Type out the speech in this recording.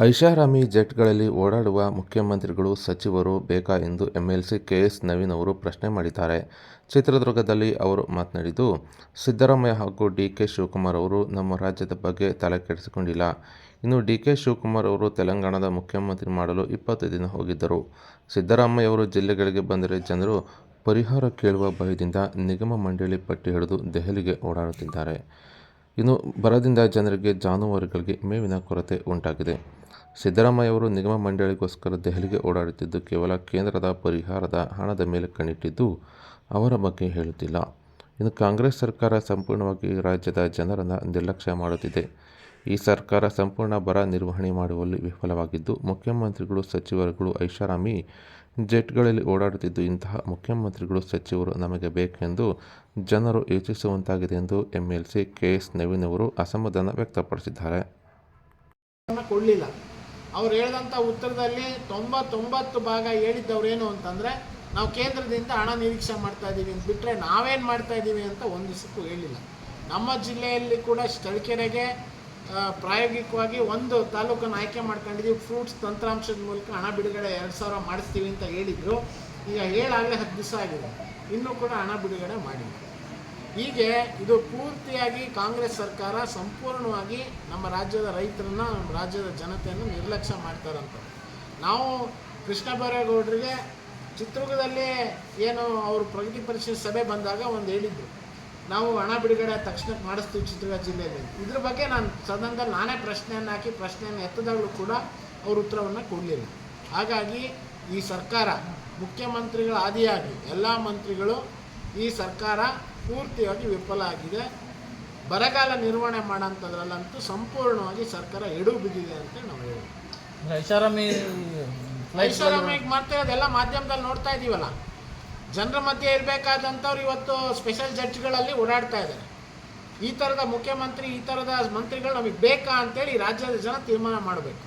ಐಷಾರಾಮಿ ಜೆಟ್ಗಳಲ್ಲಿ ಓಡಾಡುವ ಮುಖ್ಯಮಂತ್ರಿಗಳು, ಸಚಿವರು ಬೇಕಾ ಎಂದು ಎಂಎಲ್ಸಿ ಕೆಎಸ್ ನವೀನ್ ಅವರು ಪ್ರಶ್ನೆ ಮಾಡಿದ್ದಾರೆ. ಚಿತ್ರದುರ್ಗದಲ್ಲಿ ಅವರು ಮಾತನಾಡಿದ್ದು, ಸಿದ್ದರಾಮಯ್ಯ ಹಾಗೂ ಡಿಕೆ ಶಿವಕುಮಾರ್ ಅವರು ನಮ್ಮ ರಾಜ್ಯದ ಬಗ್ಗೆ ತಲೆಕೆಡಿಸಿಕೊಂಡಿಲ್ಲ. ಇನ್ನು ಡಿಕೆ ಶಿವಕುಮಾರ್ ಅವರು ತೆಲಂಗಾಣದ ಮುಖ್ಯಮಂತ್ರಿ ಮಾಡಲು 20 ದಿನ ಹೋಗಿದ್ದರು. ಸಿದ್ದರಾಮಯ್ಯ ಅವರು ಜಿಲ್ಲೆಗಳಿಗೆ ಬಂದರೆ ಜನರು ಪರಿಹಾರ ಕೇಳುವ ಭಯದಿಂದ ನಿಗಮ ಮಂಡಳಿ ಪಟ್ಟಿ ಹಿಡಿದು ದೆಹಲಿಗೆ ಓಡಾಡುತ್ತಿದ್ದಾರೆ. ಇನ್ನು ಬರದಿಂದ ಜನರಿಗೆ, ಜಾನುವಾರುಗಳಿಗೆ ಮೇವಿನ ಕೊರತೆ ಉಂಟಾಗಿದೆ. ಸಿದ್ದರಾಮಯ್ಯ ಅವರು ನಿಗಮ ಮಂಡಳಿಗೋಸ್ಕರ ದೆಹಲಿಗೆ ಓಡಾಡುತ್ತಿದ್ದು ಕೇವಲ ಕೇಂದ್ರದ ಪರಿಹಾರದ ಹಣದ ಮೇಲೆ ಕಣ್ಣಿಟ್ಟಿದ್ದು ಅವರ ಬಗ್ಗೆ ಹೇಳುತ್ತಿಲ್ಲ. ಇನ್ನು ಕಾಂಗ್ರೆಸ್ ಸರ್ಕಾರ ಸಂಪೂರ್ಣವಾಗಿ ರಾಜ್ಯದ ಜನರನ್ನು ನಿರ್ಲಕ್ಷ್ಯ ಮಾಡುತ್ತಿದೆ. ಈ ಸರ್ಕಾರ ಸಂಪೂರ್ಣ ಬರ ನಿರ್ವಹಣೆ ಮಾಡುವಲ್ಲಿ ವಿಫಲವಾಗಿದ್ದು, ಮುಖ್ಯಮಂತ್ರಿಗಳು, ಸಚಿವರುಗಳು ಐಷಾರಾಮಿ ಜೆಟ್ಗಳಲ್ಲಿ ಓಡಾಡುತ್ತಿದ್ದು ಇಂತಹ ಮುಖ್ಯಮಂತ್ರಿಗಳು, ಸಚಿವರು ನಮಗೆ ಬೇಕೆಂದು ಜನರು ಯೋಚಿಸುವಂತಾಗಿದೆ ಎಂದು ಎಂಎಲ್ಸಿ ಕೆಎಸ್ ನವೀನ್ ಅವರು ಅಸಮಾಧಾನ ವ್ಯಕ್ತಪಡಿಸಿದ್ದಾರೆ. ಕೊಡಲಿಲ್ಲ. ಅವ್ರು ಹೇಳಿದಂಥ ಉತ್ತರದಲ್ಲಿ 99 ಭಾಗ ಹೇಳಿದ್ದವ್ರೇನು ಅಂತಂದರೆ, ನಾವು ಕೇಂದ್ರದಿಂದ ಹಣ ನಿರೀಕ್ಷೆ ಮಾಡ್ತಾ ಇದ್ದೀವಿ ಅಂತ ಬಿಟ್ಟರೆ ನಾವೇನು ಮಾಡ್ತಾ ಇದ್ದೀವಿ ಅಂತ ಒಂದು ದಿವಸಕ್ಕೂ ಹೇಳಿಲ್ಲ. ನಮ್ಮ ಜಿಲ್ಲೆಯಲ್ಲಿ ಕೂಡ ತರೀಕೆರೆಗೆ ಪ್ರಾಯೋಗಿಕವಾಗಿ ಒಂದು ತಾಲೂಕನ್ನು ಆಯ್ಕೆ ಮಾಡ್ಕೊಂಡಿದ್ದೀವಿ. ಫ್ರೂಟ್ಸ್ ತಂತ್ರಾಂಶದ ಮೂಲಕ ಹಣ ಬಿಡುಗಡೆ 2000 ಮಾಡಿಸ್ತೀವಿ ಅಂತ ಹೇಳಿದರು. ಈಗ ಹೇಳಾಗಲೇ 10 ದಿವಸ ಆಗಿದೆ, ಇನ್ನೂ ಕೂಡ ಹಣ ಬಿಡುಗಡೆ ಮಾಡಿಲ್ಲ. ಹೀಗೆ ಇದು ಪೂರ್ತಿಯಾಗಿ ಕಾಂಗ್ರೆಸ್ ಸರ್ಕಾರ ಸಂಪೂರ್ಣವಾಗಿ ನಮ್ಮ ರಾಜ್ಯದ ರೈತರನ್ನ, ನಮ್ಮ ರಾಜ್ಯದ ಜನತೆಯನ್ನು ನಿರ್ಲಕ್ಷ್ಯ ಮಾಡ್ತಾರಂತ. ನಾವು ಕೃಷ್ಣ ಬೈರೇಗೌಡರಿಗೆ ಚಿತ್ರದುರ್ಗದಲ್ಲಿ ಏನು ಅವರು ಪ್ರಗತಿ ಪರಿಶೀಲನೆ ಸಭೆ ಬಂದಾಗ ಒಂದು ಹೇಳಿದ್ರು, ನಾವು ಹಣ ಬಿಡುಗಡೆ ತಕ್ಷಣಕ್ಕೆ ಮಾಡಿಸ್ತೀವಿ ಚಿತ್ರದುರ್ಗ ಜಿಲ್ಲೆಯಲ್ಲಿ. ಇದ್ರ ಬಗ್ಗೆ ನಾನು ಸದನದಲ್ಲಿ ನಾನೇ ಪ್ರಶ್ನೆಯನ್ನು ಹಾಕಿ ಪ್ರಶ್ನೆಯನ್ನು ಎತ್ತದಾಗಲೂ ಕೂಡ ಅವರು ಉತ್ತರವನ್ನು ಕೊಡಲಿಲ್ಲ. ಹಾಗಾಗಿ ಈ ಸರ್ಕಾರ ಮುಖ್ಯಮಂತ್ರಿಗಳ ಆದಿಯಾಗಿ ಎಲ್ಲ ಮಂತ್ರಿಗಳು, ಈ ಸರ್ಕಾರ ಪೂರ್ತಿಯಾಗಿ ವಿಫಲ ಆಗಿದೆ. ಬರಗಾಲ ನಿರ್ವಹಣೆ ಮಾಡೋಂಥದ್ರಲ್ಲಂತೂ ಸಂಪೂರ್ಣವಾಗಿ ಸರ್ಕಾರ ಎಡು ಬಿದ್ದಿದೆ ಅಂತ ನಾವು ಹೇಳ್ತೀವಿ. ಐಷಾರಾಮಿಗೆ ಮಾಡ್ತಾ ಇರೋದೆಲ್ಲ ಮಾಧ್ಯಮದಲ್ಲಿ ನೋಡ್ತಾ ಇದ್ದೀವಲ್ಲ. ಜನರ ಮಧ್ಯೆ ಇರಬೇಕಾದಂಥವ್ರು ಇವತ್ತು ಸ್ಪೆಷಲ್ ಜಡ್ಜ್ಗಳಲ್ಲಿ ಓಡಾಡ್ತಾ ಇದ್ದಾರೆ. ಈ ಥರದ ಮುಖ್ಯಮಂತ್ರಿ, ಈ ಥರದ ಮಂತ್ರಿಗಳು ನಮಗೆ ಬೇಕಾ ಅಂತೇಳಿ ರಾಜ್ಯದ ಜನ ತೀರ್ಮಾನ ಮಾಡಬೇಕು.